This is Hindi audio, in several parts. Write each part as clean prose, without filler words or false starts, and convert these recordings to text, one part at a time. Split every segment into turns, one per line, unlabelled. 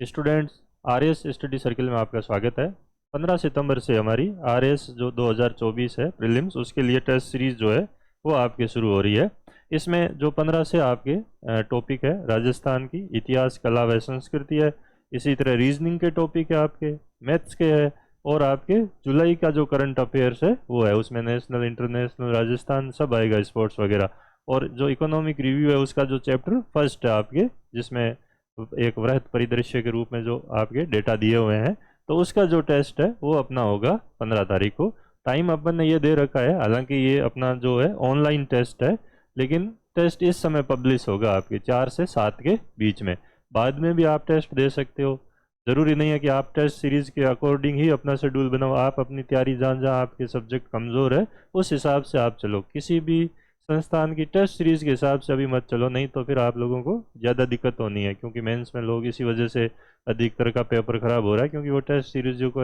स्टूडेंट्स, आरएस स्टडी सर्किल में आपका स्वागत है। 15 सितंबर से हमारी आरएस जो 2024 है प्रीलिम्स, उसके लिए टेस्ट सीरीज जो है वो आपके शुरू हो रही है। इसमें जो 15 से आपके टॉपिक है, राजस्थान की इतिहास, कला व संस्कृति है। इसी तरह रीजनिंग के टॉपिक है, आपके मैथ्स के है, और आपके जुलाई का जो करंट अफेयर्स है वो है। उसमें नेशनल, इंटरनेशनल, राजस्थान सब आएगा, स्पोर्ट्स वगैरह। और जो इकोनॉमिक रिव्यू है उसका जो चैप्टर फर्स्ट है आपके, जिसमें एक वृहद परिदृश्य के रूप में जो आपके डेटा दिए हुए हैं, तो उसका जो टेस्ट है वो अपना होगा 15 तारीख को। टाइम अपन ने ये दे रखा है, हालांकि ये अपना जो है ऑनलाइन टेस्ट है, लेकिन टेस्ट इस समय पब्लिश होगा आपके 4 से 7 के बीच में। बाद में भी आप टेस्ट दे सकते हो, ज़रूरी नहीं है कि आप टेस्ट सीरीज़ के अकॉर्डिंग ही अपना शेड्यूल बनाओ। आप अपनी तैयारी, जहाँ जहाँ आपके सब्जेक्ट कमज़ोर है उस हिसाब से आप चलो। किसी भी संस्थान की टेस्ट सीरीज के हिसाब से अभी मत चलो, नहीं तो फिर आप लोगों को ज़्यादा दिक्कत होनी है, क्योंकि मेंस में लोग इसी वजह से अधिकतर का पेपर खराब हो रहा है, क्योंकि वो टेस्ट सीरीज को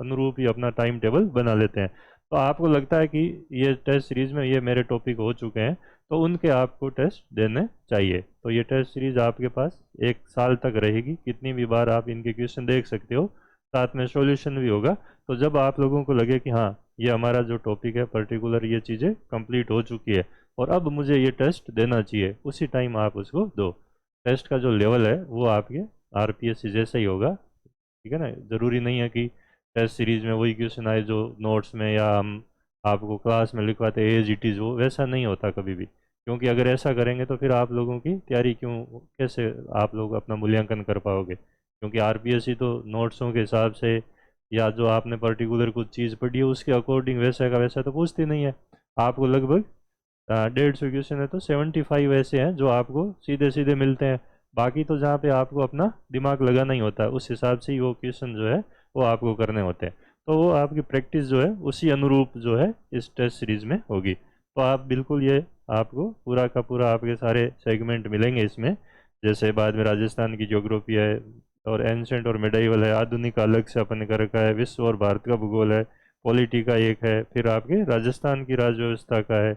अनुरूप ही अपना टाइम टेबल बना लेते हैं। तो आपको लगता है कि ये टेस्ट सीरीज में ये मेरे टॉपिक हो चुके हैं, तो उनके आपको टेस्ट देने चाहिए। तो ये टेस्ट सीरीज आपके पास 1 साल तक रहेगी, कितनी भी बार आप इनके क्वेश्चन देख सकते हो, साथ में सॉल्यूशन भी होगा। तो जब आप लोगों को लगे कि हाँ, ये हमारा जो टॉपिक है पर्टिकुलर, ये चीज़ें कंप्लीट हो चुकी है और अब मुझे ये टेस्ट देना चाहिए, उसी टाइम आप उसको दो। टेस्ट का जो लेवल है वो आपके आरपीएससी जैसा ही होगा, ठीक है ना। ज़रूरी नहीं है कि टेस्ट सीरीज में वही क्वेश्चन आए जो नोट्स में या हम आपको क्लास में लिखवाते एज इट इज़, वो वैसा नहीं होता कभी भी। क्योंकि अगर ऐसा करेंगे तो फिर आप लोगों की तैयारी क्यों, कैसे आप लोग अपना मूल्यांकन कर पाओगे। क्योंकि आरपीएससी तो नोट्सों के हिसाब से या जो आपने पर्टिकुलर कुछ चीज़ पढ़ी है उसके अकॉर्डिंग वैसा का वैसा तो पूछती नहीं है। आपको लगभग 150 क्वेश्चन है, तो 75 ऐसे हैं जो आपको सीधे सीधे मिलते हैं। बाकी तो जहाँ पे आपको अपना दिमाग लगाना ही होता है, उस हिसाब से ही वो क्वेश्चन जो है वो आपको करने होते हैं। तो वो आपकी प्रैक्टिस जो है उसी अनुरूप जो है इस टेस्ट सीरीज में होगी। तो आप बिल्कुल ये, आपको पूरा का पूरा आपके सारे सेगमेंट मिलेंगे इसमें। जैसे बाद में राजस्थान की ज्योग्राफी है, और एंशेंट और मिडाइवल है, आधुनिक का अलग से अपन कर रखा है, विश्व और भारत का भूगोल है, पॉलिटी का एक है, फिर आपके राजस्थान की राज्य व्यवस्था का है,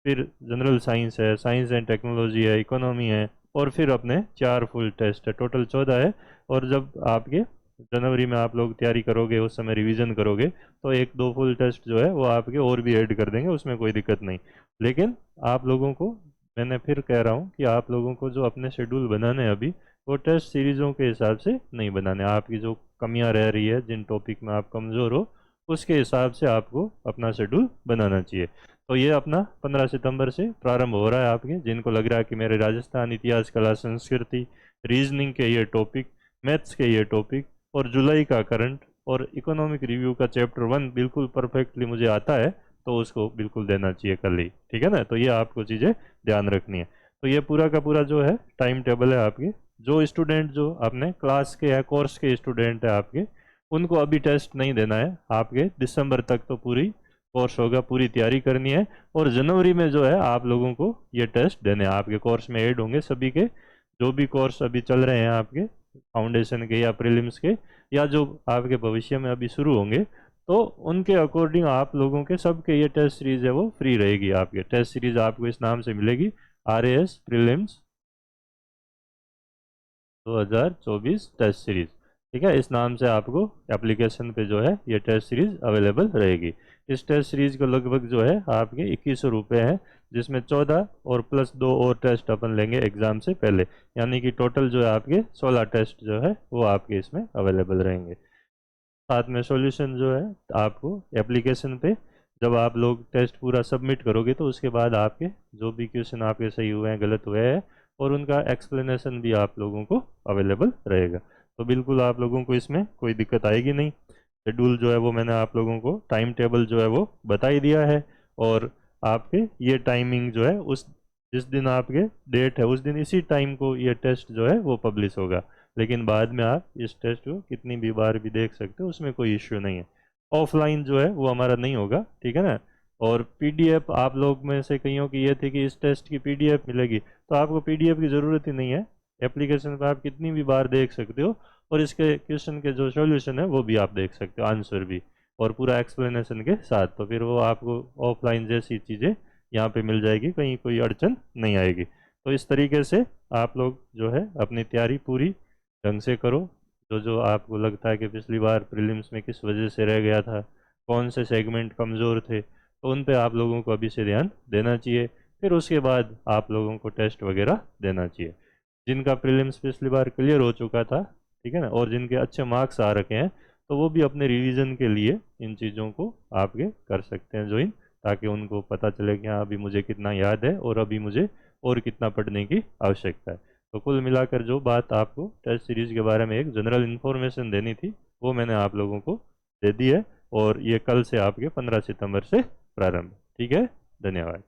फिर जनरल साइंस है, साइंस एंड टेक्नोलॉजी है, इकोनॉमी है, और फिर अपने 4 फुल टेस्ट है, टोटल 14 है। और जब आपके जनवरी में आप लोग तैयारी करोगे, उस समय रिवीजन करोगे, तो 1-2 फुल टेस्ट जो है वो आपके और भी ऐड कर देंगे, उसमें कोई दिक्कत नहीं। लेकिन आप लोगों को, मैंने फिर कह रहा हूँ कि आप लोगों को जो अपने शेड्यूल बनाने हैं अभी, वो टेस्ट सीरीज़ों के हिसाब से नहीं बनाने। आपकी जो कमियां रह रही है, जिन टॉपिक में आप कमज़ोर हो, उसके हिसाब से आपको अपना शेड्यूल बनाना चाहिए। तो ये अपना 15 सितंबर से प्रारंभ हो रहा है। आपके जिनको लग रहा है कि मेरे राजस्थान इतिहास, कला, संस्कृति, रीजनिंग के ये टॉपिक, मैथ्स के ये टॉपिक, और जुलाई का करंट और इकोनॉमिक रिव्यू का चैप्टर 1 बिल्कुल परफेक्टली मुझे आता है, तो उसको बिल्कुल देना चाहिए कल ही, ठीक है ना। तो ये आपको चीज़ें ध्यान रखनी है। तो ये पूरा का पूरा जो है टाइम टेबल है आपके। जो स्टूडेंट जो अपने क्लास के या कोर्स के स्टूडेंट है आपके, उनको अभी टेस्ट नहीं देना है। आपके दिसंबर तक तो पूरी कोर्स होगा, पूरी तैयारी करनी है, और जनवरी में जो है आप लोगों को ये टेस्ट देने हैं। आपके कोर्स में ऐड होंगे सभी के, जो भी कोर्स अभी चल रहे हैं आपके फाउंडेशन के या प्रीलिम्स के, या जो आपके भविष्य में अभी शुरू होंगे, तो उनके अकॉर्डिंग आप लोगों के सबके ये टेस्ट सीरीज है वो फ्री रहेगी। आपके टेस्ट सीरीज आपको इस नाम से मिलेगी, आरएएस प्रीलिम्स 2024 टेस्ट सीरीज, ठीक है। इस नाम से आपको एप्लीकेशन पे जो है ये टेस्ट सीरीज अवेलेबल रहेगी। इस टेस्ट सीरीज को लगभग जो है आपके 2100 रुपये है, जिसमें 14 और प्लस 2 और टेस्ट अपन लेंगे एग्जाम से पहले, यानी कि टोटल जो है आपके 16 टेस्ट जो है वो आपके इसमें अवेलेबल रहेंगे। साथ में सॉल्यूशन जो है आपको एप्लीकेशन पे, जब आप लोग टेस्ट पूरा सबमिट करोगे तो उसके बाद आपके जो भी क्वेश्चन आपके सही हुए हैं, गलत हुए हैं, और उनका एक्सप्लेनेशन भी आप लोगों को अवेलेबल रहेगा। तो बिल्कुल आप लोगों को इसमें कोई दिक्कत आएगी नहीं। शेड्यूल जो है वो मैंने आप लोगों को, टाइम टेबल जो है वो बता ही दिया है, और आपके ये टाइमिंग जो है, उस जिस दिन आपके डेट है उस दिन इसी टाइम को ये टेस्ट जो है वो पब्लिश होगा। लेकिन बाद में आप इस टेस्ट को कितनी भी बार भी देख सकते हो, उसमें कोई इश्यू नहीं है। ऑफलाइन जो है वो हमारा नहीं होगा, ठीक है ना। और पीडीएफ, आप लोग में से कईयों की ये थी कि इस टेस्ट की पीडीएफ मिलेगी, तो आपको पीडीएफ की ज़रूरत ही नहीं है। एप्लीकेशन पर आप कितनी भी बार देख सकते हो, और इसके क्वेश्चन के जो सॉल्यूशन है वो भी आप देख सकते हो, आंसर भी, और पूरा एक्सप्लेनेशन के साथ। तो फिर वो आपको ऑफलाइन जैसी चीज़ें यहाँ पे मिल जाएगी, कहीं कोई अड़चन नहीं आएगी। तो इस तरीके से आप लोग जो है अपनी तैयारी पूरी ढंग से करो, जो जो आपको लगता है कि पिछली बार प्रीलिम्स में किस वजह से रह गया था, कौन से सेगमेंट कमज़ोर थे, तो उन पे आप लोगों को अभी से ध्यान देना चाहिए। फिर उसके बाद आप लोगों को टेस्ट वगैरह देना चाहिए। जिनका प्रीलिम्स पिछली बार क्लियर हो चुका था, ठीक है ना, और जिनके अच्छे मार्क्स आ रखे हैं, तो वो भी अपने रिवीजन के लिए इन चीज़ों को आपके कर सकते हैं ज्वाइन, ताकि उनको पता चले कि हाँ अभी मुझे कितना याद है और अभी मुझे और कितना पढ़ने की आवश्यकता है। तो कुल मिलाकर जो बात आपको टेस्ट सीरीज के बारे में एक जनरल इन्फॉर्मेशन देनी थी, वो मैंने आप लोगों को दे दी है। और ये कल से आपके 15 सितंबर से प्रारंभ। ठीक है, धन्यवाद।